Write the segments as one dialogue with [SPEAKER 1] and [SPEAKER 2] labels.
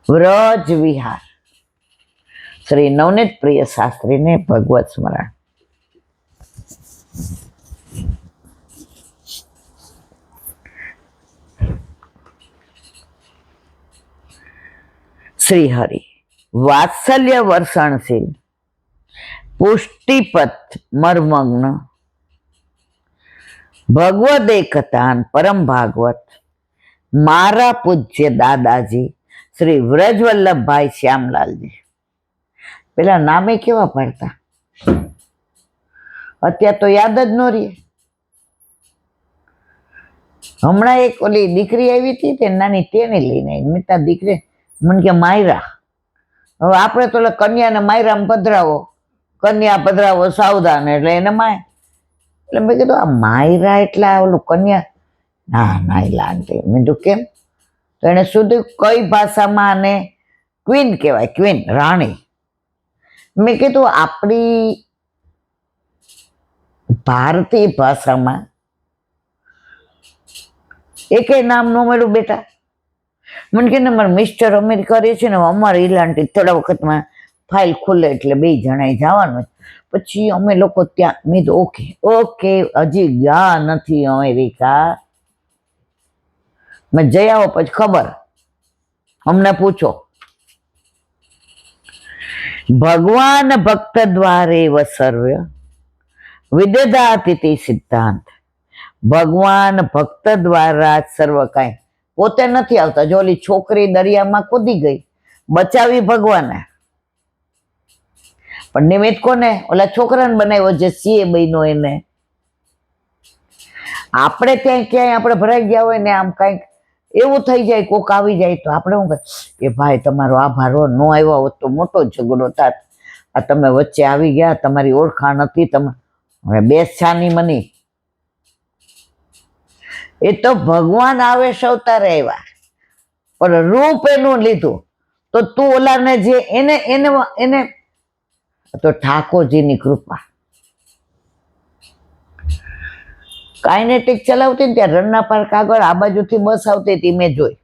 [SPEAKER 1] વ્રજ વિહાર. શ્રી નવનીત પ્રિય શાસ્ત્રીને ભગવત સ્મરણ. શ્રી હરિ વાત્સલ્ય વર્ષણશીલ પુષ્ટિપથ મર્મગ્ન ભગવદ એકતાન પરમ ભાગવત મારા પૂજ્ય દાદાજી શ્રી વ્રજવલ્લભભાઈ શ્યામલાલજી. પેલા નામે કેવા પડતા, અત્યારે તો યાદ જ ન રહે. હમણાં એક ઓલી દીકરી આવી હતી તે નાની, તેને લઈને મિતા દીકરી મને કે માયરા. હવે આપણે તો કન્યાને માયરામાં પધરાવો, કન્યા પધરાવો સાવધાન, એટલે એને માય. એટલે મેં કીધું આ માયરા એટલે ઓલું કન્યા? ના ના લાગતી. મેં કીધું કેમ? તો એને સુધી કઈ ભાષામાં આને ક્વીન કહેવાય, ક્વીન રાણી. મેં કીધું આપણી ભારતીય ભાષામાં એકે નામ ન મળ્યું બેટા. મને કે મારે મિસ્ટર અમેરિકા રહે છે ને, અમારે ઈલાન્ટી થોડા વખતમાં ફાઇલ ખુલે એટલે બે જણાએ જવાનું. પછી અમે લોકો ત્યાં મેં તો ઓકે ઓકે, હજી ગયા નથી અમેરિકા. મેં જઈ આવો પછી ખબર, અમને પૂછો. ભગવાન ભક્ત દ્વારે સર્વ વિદધાતિથિ સિદ્ધાંત. ભગવાન ભક્ત દ્વારા સર્વ કાંઈ, પોતે નથી આવતા. જો ઓલી છોકરી દરિયામાં કૂદી ગઈ, બચાવી ભગવાને, પણ નિમિત્ત કોને? ઓલા છોકરાને બનાવ્યો જે સીએ બન્યો એને. આપણે ત્યાં ક્યાંય આપણે ભરાઈ ગયા હોય ને આમ કંઈક એવું થઈ જાય, કોક આવી જાય તો આપણે શું કે ભાઈ તમારો આભાર હો, ન આવ્યા હોત તો મોટો ઝઘડો થાત. આ તમે વચ્ચે આવી ગયા, તમારી ઓળખાણ હતી, તમે હવે બેસ છાની મની. એ તો ભગવાન આવેશ અવતારે આવ્યા, પણ રૂપ એનું લીધું. તો તું ઓલાને જે એને એને એને તો ઠાકોરજીની કૃપા. કાઇનેટિક ચલાવતી ને ત્યાં રણના પાર્ક આગળ આ બાજુથી બસ આવતી હતી, મેં જોઈ.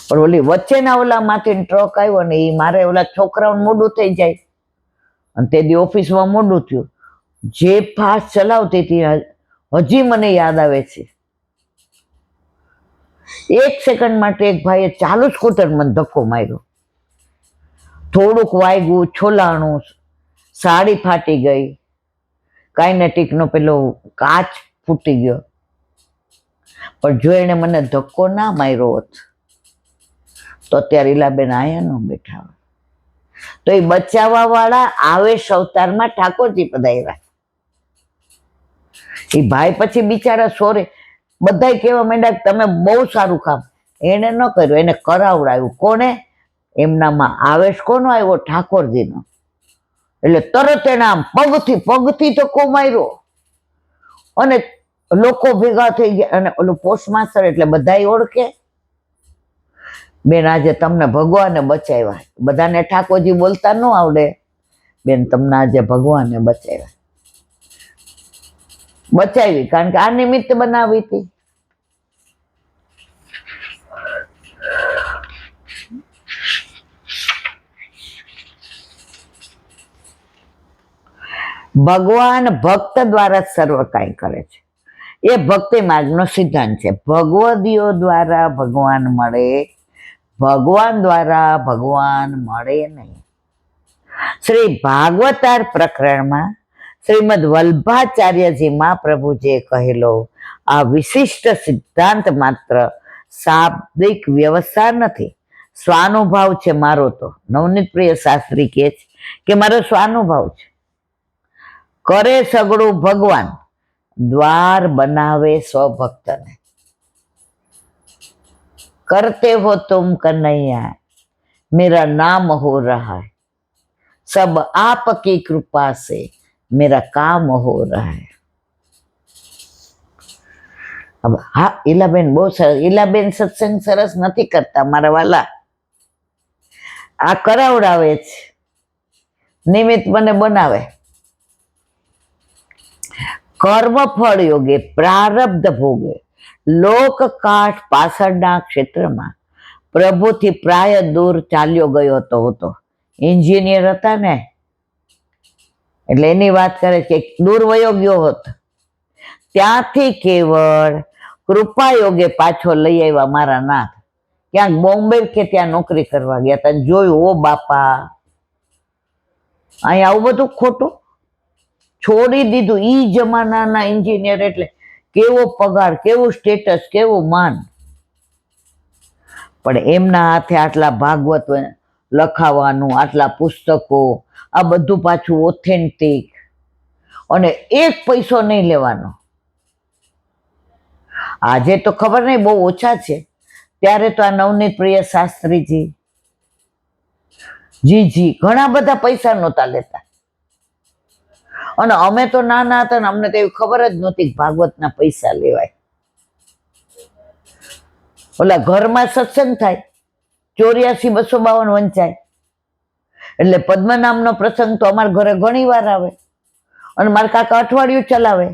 [SPEAKER 1] પણ ઓલી વચ્ચેના ઓલામાંથી ટ્રક આવ્યો ને, એ મારે ઓલા છોકરાઓને મોડું થઈ જાય, અને તે દી ઓફિસમાં મોડું થયું. જે ફાસ્ટ ચલાવતી હતી હજી મને યાદ આવે છે. 1 સેકન્ડ માટે એક ભાઈએ ચાલુ સ્કૂટર મને ધક્કો માર્યો, થોડુંક વાગ્યું, છોલાણું, સાડી ફાટી ગઈ, કાઇનેટિકનો પેલો કાચ ફૂટી ગયો. પણ જો એને મને ધક્કો ના માર્યો હોત તો અત્યારે ઈલાબેન આયા ન બેઠા. તો એ બચાવવા વાળા આવેશ અવતારમાં ઠાકોરજી પધાર્યા. એ ભાઈ પછી બિચારા સોરે બધા કહેવા માંડ્યા કે તમે બહુ સારું કામ. એને ન કર્યું, એને કરાવડાવ્યું. કોને? એમનામાં આવેશ કોનો આવ્યો? ઠાકોરજીનો. એટલે તરત એને આમ પગથી ધક્કો માર્યો અને લોકો ભેગા થઈ ગયા. અને ઓલું પોસ્ટ માસ્ટર એટલે બધા ઓળખે. બેન આજે તમને ભગવાને બચાવ્યા. બધાને ઠાકોરજી બોલતા ન આવડે. બેન તમને આજે ભગવાને બચાવ્યા. બચાવી કારણ કે આ નિમિત્ત બનાવી હતી. ભગવાન ભક્ત દ્વારા સર્વ કાંઈ કરે છે. એ ભક્તિ માર્ગનો સિદ્ધાંત છે. ભગવદીઓ દ્વારા ભગવાન મળે, ભગવાન દ્વારા ભગવાન મળે નહીં. શ્રી ભાગવતાર પ્રકરણમાં શ્રીમદ વલ્ભાચાર્યજી મહાપ્રભુજીએ કહેલો આ વિશિષ્ટ સિદ્ધાંત માત્ર શાબ્દિક વ્યવસ્થા નથી, સ્વાનુભાવ છે મારો. તો નવનીત પ્રિય શાસ્ત્રી કહે છે કે મારો સ્વાનુભાવ છે. કરે સગળું ભગવાન, દ્વાર બનાવે સ્વભક્તને. કરતે હો તુમ કનૈયા, मेरा नाम हो रहा है, सब आपकी कृपा से मेरा काम हो रहा है. अब હા, ઈલાબેન બહુ સરસ. ઈલાબેન સત્સંગ સરસ નથી કરતા મારા વાલા, આ કરાવડાવે છે, નિમિત્ત મને બનાવે. કર્મ ફળ યોગે પ્રારબ્ધ ભોગે લોક કાઠ પાછળના ક્ષેત્રમાં પ્રભુથી પ્રાય દૂર ચાલ્યો ગયો હતો. એન્જિનિયર હતા ને, એટલે એની વાત કરે કે દૂર વયો ગયો હોત. ત્યાંથી કેવળ કૃપાયોગે પાછો લઈ આવ્યા મારા નાથ. ક્યાંક બોમ્બે કે ત્યાં નોકરી કરવા ગયા હતા. જોયું, ઓ બાપા, અહીં આવું બધું ખોટું છોડી દીધું. ઈ જમાનાના એન્જિનિયર એટલે કેવો પગાર, કેવું સ્ટેટસ, કેવું માન. પણ એમના હાથે આટલા ભાગવત લખાવાનું, આટલા પુસ્તકો, આ બધું પાછું ઓથેન્ટિક, અને એક પૈસો નહીં લેવાનો. આજે તો ખબર નહીં, બહુ ઓછા છે. ત્યારે તો આ નવનીત પ્રિય શાસ્ત્રીજી, જી ઘણા બધા પૈસા નહોતા લેતા. અને અમે તો નાના હતા ને અમને તો એવી ખબર જ નહોતી કે ભાગવતના પૈસા લેવાય. ઓલા ઘરમાં સત્સંગ થાય, 84-252 વંચાય, એટલે પદ્મનામનો પ્રસંગ તો અમારા ઘરે ઘણી વાર આવે. અને મારા કાકા અઠવાડિયું ચલાવે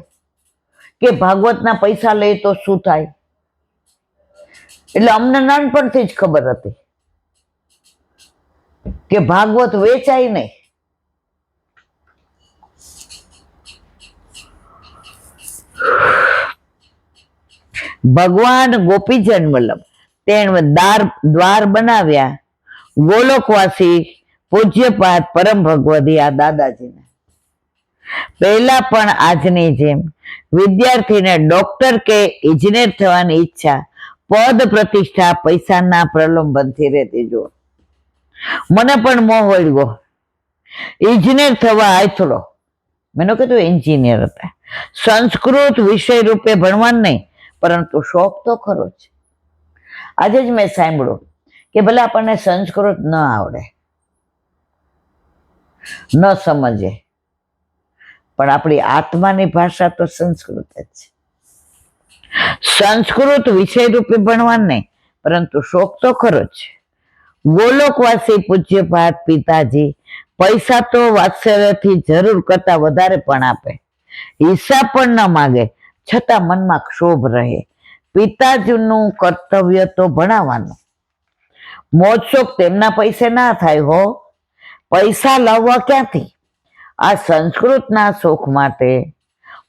[SPEAKER 1] કે ભાગવતના પૈસા લે તો શું થાય. એટલે અમને નાનપણથી જ ખબર હતી કે ભાગવત વેચાય નહીં. ભગવાન ગોપીજન વલ્લભ તેણે દ્વાર બનાવ્યા. ગોલોકવાસી પૂજ્યપાદ પરમ ભગવદી આ દાદાજીને પહેલા પણ આજની જેમ વિદ્યાર્થીને ડોક્ટર કે ઇજનેર થવાની ઈચ્છા પદ પ્રતિષ્ઠા પૈસાના પ્રલોભનથી રહેતી. જો મને પણ મોહ વળ્યો, ઇજનેર થવા આયથડો. મેં કીધું એન્જિનિયર હતા. સંસ્કૃત વિષય રૂપે ભણવાનું નહીં, પરંતુ શોખ તો ખરો જ. આજે જ મેં સાંભળ્યું કે ભલે આપણને સંસ્કૃત ન આવડે, ન સમજે, પણ આપણી આત્માની ભાષા તો સંસ્કૃત જ છે. સંસ્કૃત વિષય રૂપે ભણવાનું નહીં, પરંતુ શોખ તો ખરો જ. ગોલોકવાસી પૂજ્યપાદ પિતાજી પૈસા તો વાત્સલ્યથી જરૂર કરતા વધારે પણ આપે, હિસાબ પણ ન માગે, છતાં મનમાં ક્ષોભ રહે. પિતાજીનું કર્તવ્ય તો ભણાવવાનું. મોજ શોખ તેમના પૈસે ના થાય હો. પૈસા લાવવા ક્યાંથી? આ સંસ્કૃતના શોખ માટે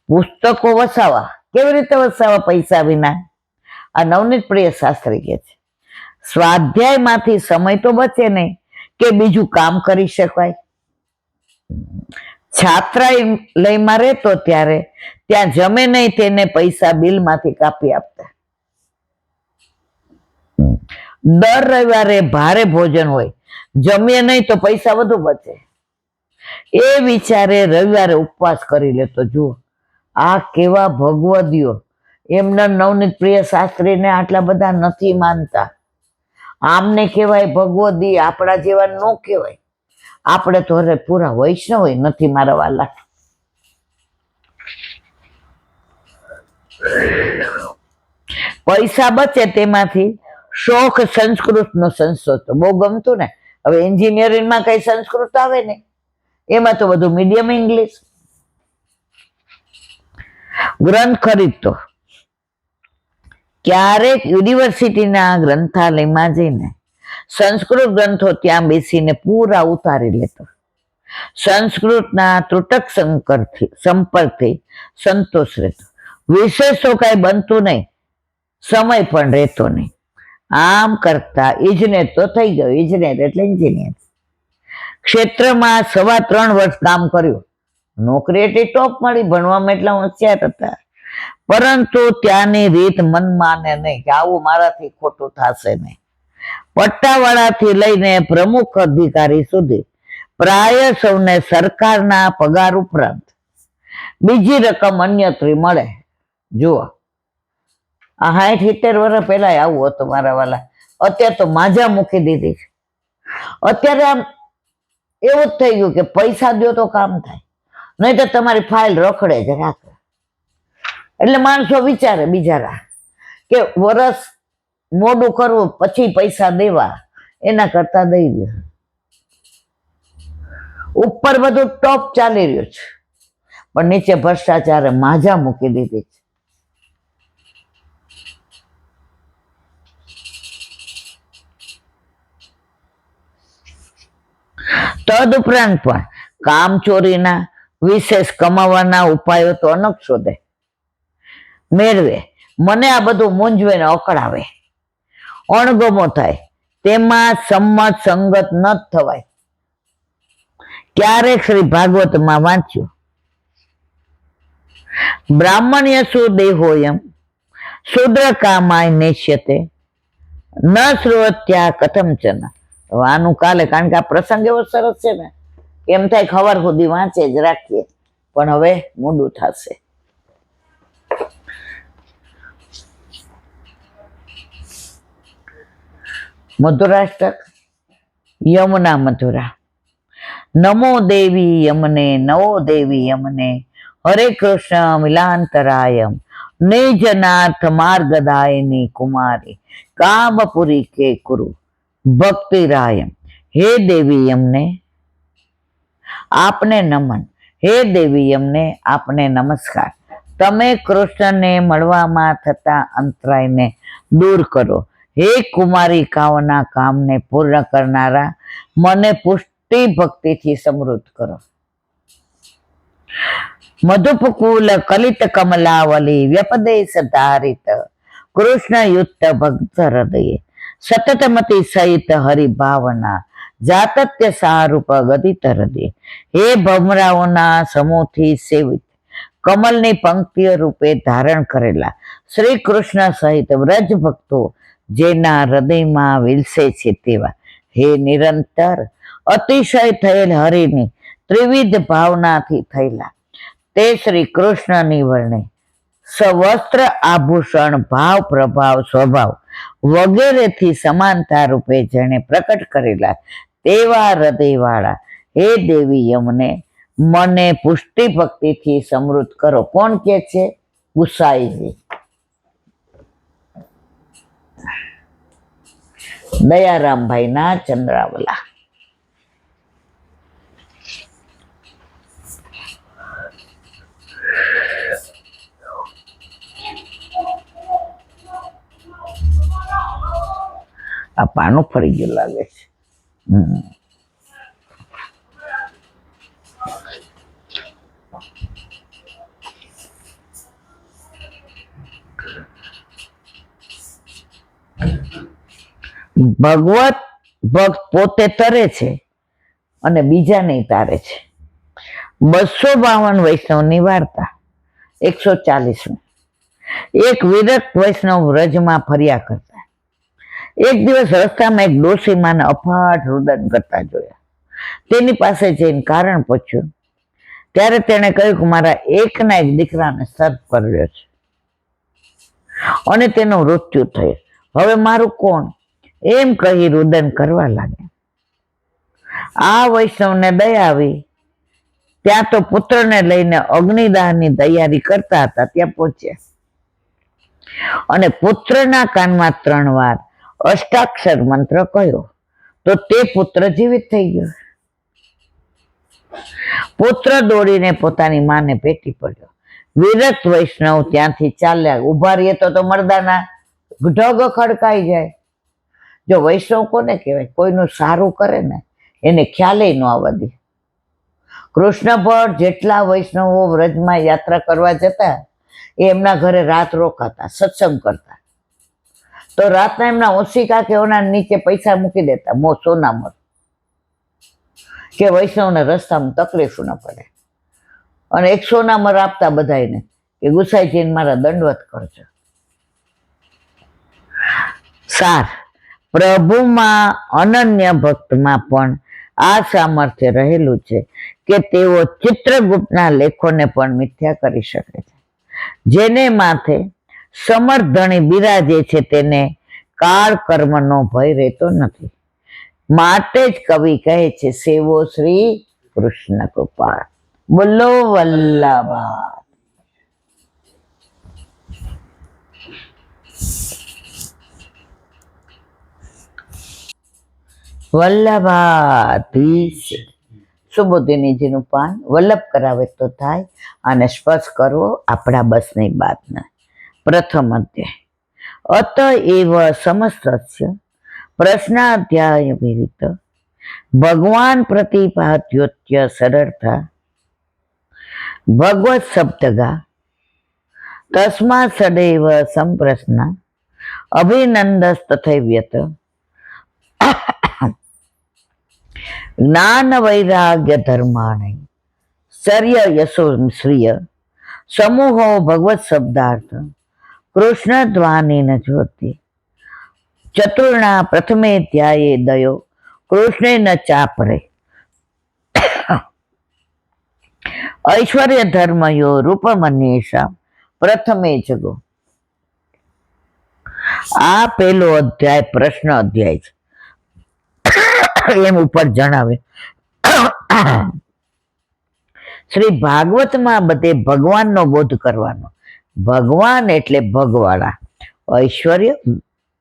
[SPEAKER 1] પુસ્તકો વસાવા. કેવી રીતે વસાવા પૈસા વિના? આ નવનીત પ્રિય શાસ્ત્રી કહે છે, સ્વાધ્યાયમાંથી સમય તો બચે નહીં કે બીજું કામ કરી શકાય. છાત્રાલયમાં રહેતો ત્યારે ત્યાં જમે નહીં, તેને પૈસા બિલમાંથી કાપી આપતા. દર રવિવારે ભારે ભોજન હોય, જમીએ નહીં તો પૈસા વધુ બચે. એ વિચારે રવિવારે ઉપવાસ કરી લેતો. જુઓ આ કેવા ભગવદીઓ. એમના નવનીત પ્રિય શાસ્ત્રીને આટલા બધા નથી માનતા. આમને કહેવાય ભગવદી, આપણા જેવા ન કહેવાય. આપણે તો હવે પૂરા વૈષ્ણવ હોય નથી મારા વાલા. પૈસા બચે તેમાંથી શોખ સંસ્કૃતનો સંશોધ તો બહુ ગમતું ને. હવે એન્જિનિયરિંગમાં કઈ સંસ્કૃત આવે ને, એમાં તો બધું મીડિયમ ઇંગ્લિશ. ગ્રંથ ખરીદતો. ક્યારેક યુનિવર્સિટીના ગ્રંથાલયમાં જઈને સંસ્કૃત ગ્રંથો ત્યાં બેસીને પૂરા ઉતારી લેતો. સંસ્કૃતના ત્રુટક સંપર્કથી સંતોષ રહેતો. વિશેષ તો કઈ બનતું નહીં, સમય પણ રહેતો નહીં. આમ કરતા ઇજનેર તો થઈ ગયો. ઇજનેર એટલે એન્જિનિયર. ક્ષેત્રમાં 3.25 વર્ષ કામ કર્યું. નોકરી એટલી ટોપ મળી, ભણવામાં એટલા હોશિયાર હતા. પરંતુ ત્યાંની રીત મન માને નહીં કે આવું મારાથી ખોટું થશે નહીં. પટ્ટાવાળાથી લઈને પ્રમુખ અધિકારી સુધી પ્રાય સૌને સરકારના પગાર ઉપરાંત બીજી રકમ અન્યત્રી મળે. જુઓ આ 60-70 વર્ષ પહેલા આવું હતું મારા વાલા. અત્યારે તો માજા મૂકી દીધી. અત્યારે આમ એવું જ થઈ ગયું કે પૈસા દો તો કામ થાય, નહીં તો તમારી ફાઇલ રખડે જ રાખે. એટલે માણસો વિચારે બિચારા કે વરસ મોડું કરવું પછી પૈસા દેવા, એના કરતા દઈ દો. ઉપર બધું ટોપ ચાલી રહ્યું છે, પણ નીચે ભ્રષ્ટાચારે માજા મૂકી દીધી છે. તદુપરાંત પણ કામચોરીના વિશેષ કમાવાના ઉપાયો તો અનક શોધે, મેળવે. મને આ બધું મૂંઝવે ને અકળાવે, અણગમો થાય, તેમાં સંમત સંગત ન જ થવાય. ક્યારેક શ્રી ભાગવતમાં વાંચ્યું, બ્રાહ્મણ્ય સુદેહોયમ શુદ્ર કામાય નેશ્યતે ન શ્રોત્યા કથમચન. આનું કાલે, કારણ કે આ પ્રસંગ એવો સરસ છે ને, એમ થાય ખબર સુધી વાંચે જ રાખીએ, પણ હવે મોડું થશે. મધુરાષ્ટક યમુના મધુરા. નમો દેવી યમને, નવો દેવી યમને, હરે કૃષ્ણ મિલાંતરાયમ, નિજનાથ માર્ગદાયની કુમારી, કામપુરી કે કુરુ ભક્તિરાયમ. હે દેવી યમને આપને નમન, હે દેવી યમને આપને નમસ્કાર. તમે કૃષ્ણને મળવામાં થતા અંતરાયને દૂર કરો. હે કુમારિકાઓના કામને પૂર્ણ કરનારા, મને પુષ્ટિ ભક્તિથી સમૃદ્ધ કરો. મધુપકુલ કલિત કમલાવલી વ્યપદેશ ધારિત, કૃષ્ણ યુક્ત ભક્ત હૃદય, સતતમતી સહિત હરિભાવના, જાતત્ય સારૂપ ગદિત હૃદય. હે ભમરાઓના સમૂહથી સેવિત, કમલની પંક્તિઓ રૂપે ધારણ કરેલા શ્રી કૃષ્ણ સહિત વ્રજ ભક્તો જેના હૃદયમાં વિલસે છે તેવા, હે નિરંતર અતિશય થયેલ હરિની ત્રિવિધ ભાવનાથી થયેલા તે શ્રી કૃષ્ણની વર્ણે સવસ્ત્ર આભૂષણ ભાવ પ્રભાવ સ્વભાવ વગેરેથી સમાનતા રૂપે જેણે પ્રકટ કરેલા તેવા હૃદયવાળા હે દેવી યમને મને પુષ્ટિ ભક્તિથી સમૃદ્ધ કરો. કોણ કે છે? ગુસાઈજી. દયારામભાઈ ના ચંદ્રાવલા. આ પાનું ફરી ગયું લાગે છે. ભગવત ભક્ત પોતે તરે છે અને બીજાને તારે છે. 252 વૈષ્ણવની વાર્તા. 140. એક વિરક્ત વૈષ્ણવ વ્રજમાં ફર્યા કરતા. એક દિવસ રસ્તામાં એક ડોશીમાને અફાટ રુદન કરતા જોયા. તેની પાસે જઈને કારણ પૂછ્યું. ત્યારે તેણે કહ્યું કે મારા એકના એક દીકરાને સર્પ કર્યો છે અને તેનું મૃત્યુ થયું. હવે મારું કોણ? એમ કહી રુદન કરવા લાગ્યા. આ વૈષ્ણવને દયા આવી. ત્યાં તો પુત્રને લઈને અગ્નિદાહની તૈયારી કરતા હતા ત્યાં પહોંચ્યા અને પુત્રના કાનમાં 3 વાર અષ્ટાક્ષર મંત્ર કહ્યો તો તે પુત્ર જીવિત થઈ ગયો. પુત્ર દોડીને પોતાની માને ભેટી પડ્યો. વિરક્ત વૈષ્ણવ ત્યાંથી ચાલ્યા. ઉભા રહીએ તો મરદાના ઢગ ખડકાઈ જાય. જો વૈષ્ણવ કોને કહેવાય? કોઈનું સારું કરે ને એને ખ્યાલે ન આવવા દે. કૃષ્ણ ભટ્ટ જેટલા વૈષ્ણવો વ્રજમાં યાત્રા કરવા જતા એ એમના ઘરે રાત રોકાતા, સત્સંગ કરતા. તો રાતના એમના ઓશિકા કે ઓના નીચે પૈસા મૂકી દેતા, સોનામાં, કે વૈષ્ણવને રસ્તામાં તકલીફ ન પડે. અને 1 સોનામર આપતા બધાને કે ગુસાઈજીને મારા દંડવત કરજો. સાર, પ્રભુમાં અનન્ય ભક્તમાં પણ આ સામર્થ્ય રહેલું છે કે તેઓ ચિત્રગુપ્તના લેખોને પણ મિથ્યા કરી શકે છે. જેને માથે સમર્ધણી બિરાજે છે તેને કાળ કર્મનો ભય રહેતો નથી. માટે જ કવિ કહે છે, સેવો શ્રી કૃષ્ણ કૃપા. બોલો વલ્લભા. વલ્લભાધીશ. સુબોધિનીજીનું પાન વલ્લભ કરાવે તો થાય. અને સ્પર્શ કરવો આપણા બસની વાત ન. પ્રથમ અધ્યાય. અત એવ સમસ્તસ્ય પ્રશ્નાધ્યાય વિરિત ભગવાન પ્રતિપાદ્યોત્ય સરળતા ભગવત શબ્દગા તસ્માત સદૈવ સંપ્રશ્ન અભિનંદસ તથૈવ્યત જ્ઞાન વૈરાગ્ય ધર્માણિ શર્ય યશો શ્રિય સમૂહો ભગવત શબ્દાર્થ કૃષ્ણ ધ્વાનિન જ્યોતિ ચતુર્ણા પ્રથમે ધ્યાયે દયો કૃષ્ણે ન ચાપરે ઐશ્વર્ય ધર્મયો રૂપમન્યેષા પ્રથમે જગો. આ પેલો અધ્યાય પ્રશ્ન અધ્યાય છે એમ ઉપર જણાવે. શ્રી ભાગવતમાં બધે ભગવાનનો બોધ કરવાનો. ભગવાન એટલે ભગવાળા, ઐશ્વર્ય,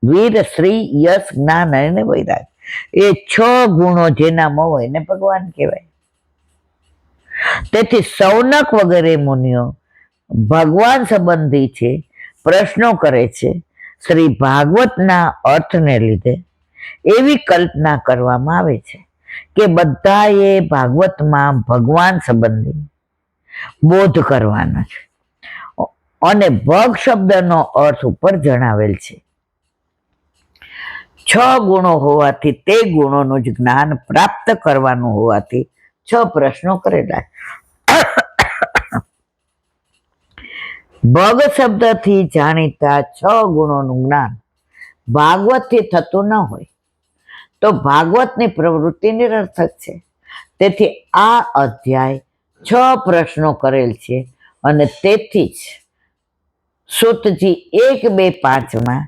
[SPEAKER 1] વીર, શ્રી, યશ, જ્ઞાન અને વૈરાગ, એ 6 ગુણો જેનામાં હોય એને ભગવાન કહેવાય. તેથી સૌનક વગેરે મુનિઓ ભગવાન સંબંધી છે, પ્રશ્નો કરે છે. શ્રી ભાગવતના અર્થને લીધે એવી કલ્પના કરવામાં આવે છે કે બધાએ ભાગવતમાં ભગવાન સંબંધી બોધ કરવાના છે અને ભગ શબ્દનો અર્થ ઉપર જણાવેલ છે. 6 ગુણો હોવાથી તે ગુણોનું જ જ્ઞાન પ્રાપ્ત કરવાનું હોવાથી 6 પ્રશ્નો કરેલા. ભગ શબ્દથી જાણીતા 6 ગુણોનું જ્ઞાન ભાગવતથી થતું ન હોય તો ભાગવતની પ્રવૃત્તિ નિરર્થક છે. તેથી આ અધ્યાય 6 પ્રશ્નો કરેલ છે અને તેથી જ સૂતજી 1, 2, 5માં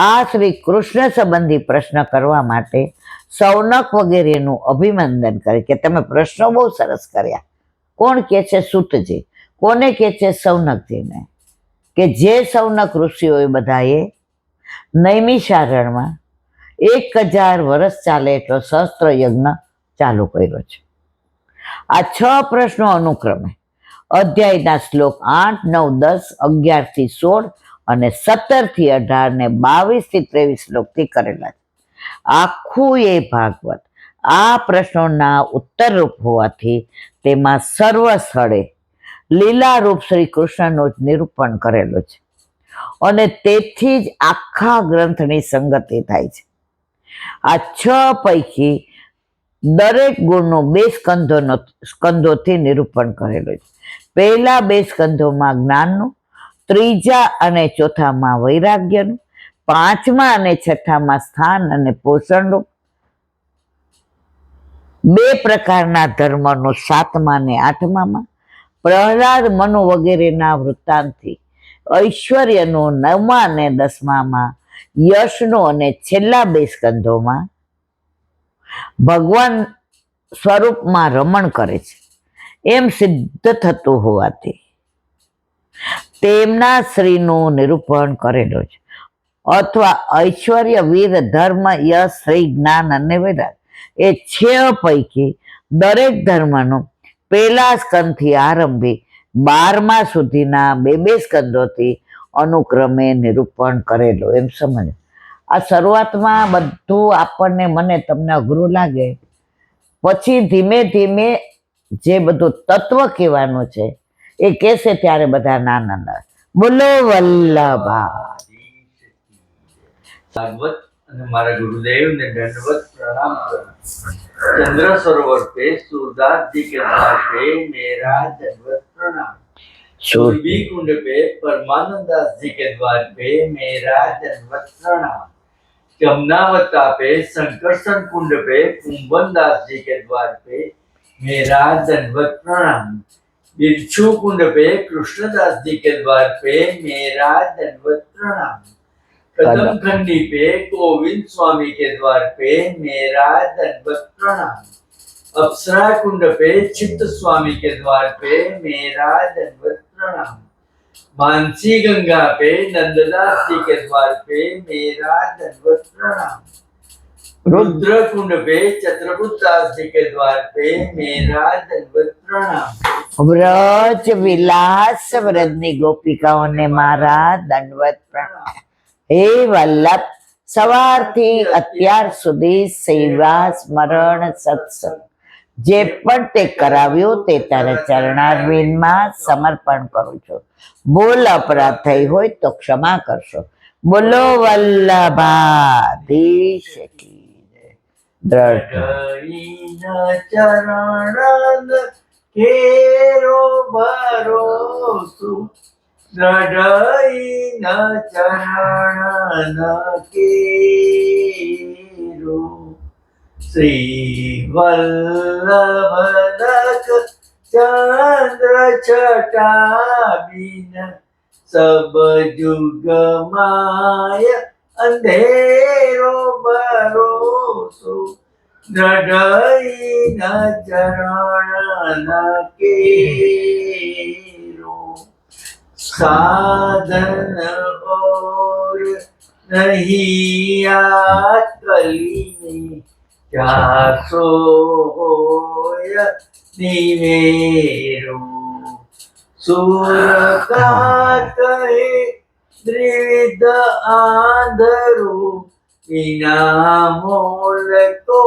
[SPEAKER 1] આ શ્રી કૃષ્ણ સંબંધી પ્રશ્ન કરવા માટે સૌનક વગેરેનું અભિનંદન કરે કે તમે પ્રશ્નો બહુ સરસ કર્યા. કોણ કે છે? સૂતજી. કોને કે છે? સૌનકજીને. કે જે સૌનક ઋષિઓએ બધાએ નૈમિષારણ્યમાં 1000 વર્ષ ચાલે એટલો સહસ્ત્ર યજ્ઞ ચાલુ કર્યો છે. આ 6 પ્રશ્નો અનુક્રમે અધ્યાયના શ્લોક 8, 9, 10, 11 થી 16 અને 17 થી 18 ને 22 થી 23 શ્લોકથી કરેલા છે. આખું એ ભાગવત આ પ્રશ્નોના ઉત્તરરૂપ હોવાથી તેમાં સર્વ સ્થળે લીલારૂપ શ્રી કૃષ્ણનું જ નિરૂપણ કરેલું છે અને તેથી જ આખા ગ્રંથની સંગતિ થાય છે. આ 6 પૈકી દરેક ગુણનું 2 સ્કંધોથી નિરૂપણ કરેલું છે. પહેલા 2 સ્કંધોમાં જ્ઞાનનું, ત્રીજા અને ચોથામાં વૈરાગ્યનું, 5મા અને 6માં સ્થાન અને પોષણનું, 2 પ્રકારના ધર્મનું 7મા અને 8માં, પ્રહલાદ, મનુ વગેરેના વૃત્તાંતથી ઐશ્વર્યનું 9મા અને 10માં, યશનું અને છેલ્લા 2 સ્કંધોમાં ભગવાન સ્વરૂપમાં રમણ કરે છે એમ સિદ્ધ થતું હોવાથી તેમના શ્રીનું નિરૂપણ કરેલું છે. અથવા ઐશ્વર્ય, વીર, ધર્મ, યશ, શ્રી, જ્ઞાન અને વૈરાગ એ 6 પૈકી દરેક ધર્મનું પહેલા સ્કંદથી આરંભી 12મા સુધીના 2 સ્કંદોથી અનુક્રમે નિરૂપણ કરેલું એમ સમજ. આ શરૂઆતમાં બધું આપણને મને તમને અઘરું લાગે, પછી ધીમે ધીમે જે બધું તત્વ કહેવાનું છે એ કહેશે ત્યારે બધા આનંદ આવે. બોલો વલ્લભા.
[SPEAKER 2] ભાગવત અને મારા ગુરુદેવને દંડવત પ્રણામ કરું. चंद्र सरोवर पे सूरदास जी के द्वार पे मेरा दंडवत प्रणाम. सूरबी कुंड पे परमानंद दास जी के द्वार पे मेरा दंडवत प्रणाम. जमुनावता पे संकर्षण कुंड पे कुंभन दास जी के द्वार पे मेरा दंडवत प्रणाम. बिरछू कुंड पे कृष्णदास जी के द्वार पे मेरा दंडवत प्रणाम. कदम खंडी पे गोविंद स्वामी के द्वार पे मेरा दंडवत प्रणाम. अप्सरा कुंड पे चित्त स्वामी के द्वार पे मेरा दंडवत प्रणाम. मानसी गंगा पे नंददास जी के द्वार पे मेरा दंडवत प्रणाम. रुद्र कुंड पे छत्रपुत दास जी के द्वार पे मेरा दंडवत प्रणाम.
[SPEAKER 1] વ્રજ વિલાસ વ્રજની ગોપિકાઓને મારા દંડવત પ્રણામ. હે વલ્લભ સવારથી અત્યાર સુધી સેવા સ્મરણ સત્સંગ જે પણ તે કરાવ્યું તે તારા ચરણારવિંદમાં સમર્પણ કરું છું. ભૂલ અપરાધ થઈ હોય તો ક્ષમા કરશો. બોલો વલ્લભાધીશ કી જય. દ્રઢ
[SPEAKER 2] જૈન ચરણ કેરો ભરોસો, દ્રઢઈન ચરણ કેરો. શ્રી વલ્લભનક ચંદ્ર છટા બિન સબ જુગ માય અંધેરો ભરોસો, દ્રઢઈન ચરણ કેરો. સાધન और नहीं आकलीने ચાસો હોય નિવેરો. સુર કા કહે ત્રિવિધ આંધરો, વિના મોલ કો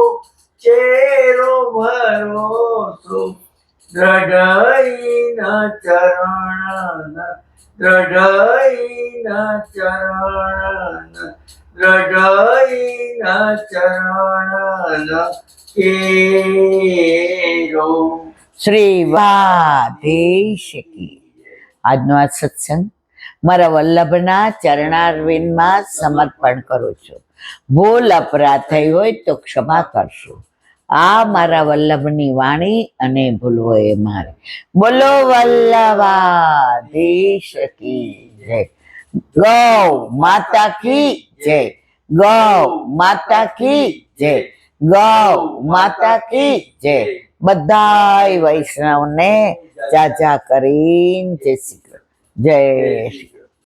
[SPEAKER 2] ચેરો ભરોસો, દ્રઢઈન ચરણ દ્રઢઈન ચરણ દ્રઢઈન ચરણ કેરો.
[SPEAKER 1] શ્રી વાધીશ કી. આજનો આ સત્સંગ મારા વલ્લભના ચરણારવિંદમાં સમર્પણ કરું છું. ભૂલ અપરાધ થઈ હોય તો ક્ષમા કરશો. આ મારા વલ્લભની વાણી અને ભૂલવો એ મારે. બોલો વલ્લભાધીશ કી જય. ગૌ માતા કી જય. ગૌ માતા કી જય. ગૌ માતા કી જય. બધાય વૈષ્ણવને જાજા કરીને જય શ્રી કૃષ્ણ. જય શ્રી